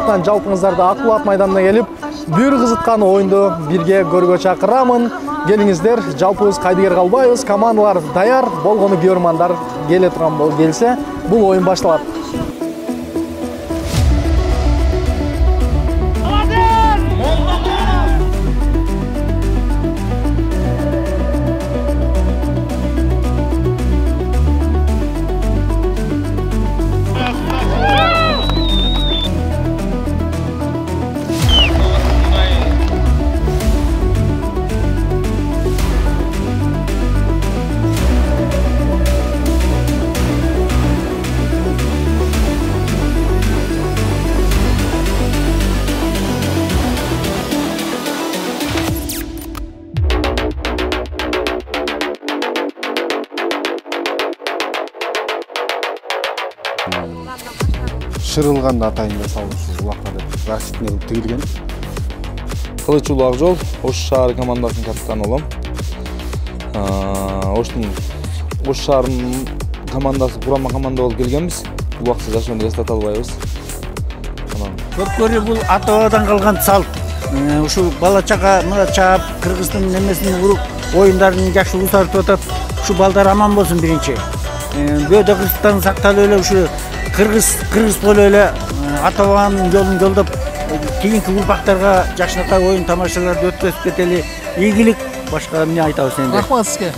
артынан жалпыңыздарды Акбулат майданына келип, бир кызыткан оюнду бирге көргө чакырамын. Келиңиздер, жалпыбыз кайдыгер калбайбыз. Командалар даяр, болгону көрөрмандар келе турган келсе, бул оюн башталат. Шырылганда атайын да салышы улакка деп Рашидтин тигилген. Кылыч Улак жол, Ош шаары командасынын капитаны болом. Ош шаарынын командасы курама команда болуп келгенбиз. Убакытсыз жашоону эстете албайбыз. Көпкөрү бул ата-бабадан калган салт. Ушу бала чага мына чаап, Кыргыздын немесин уруп, оюндарын жакшы узартып атат. Ушу балдар аман болсун биринчи. Бөөдө Кыргызстан сакталып эле ушу Кыргыз болуп эле ата-бабанын жолун жолдоп, кийинки урпактарга жакшынакай оюн тамашаларды өткөзүп кетели. Ийгилик, башка эмне айтабыз энди. Рахмат сизге.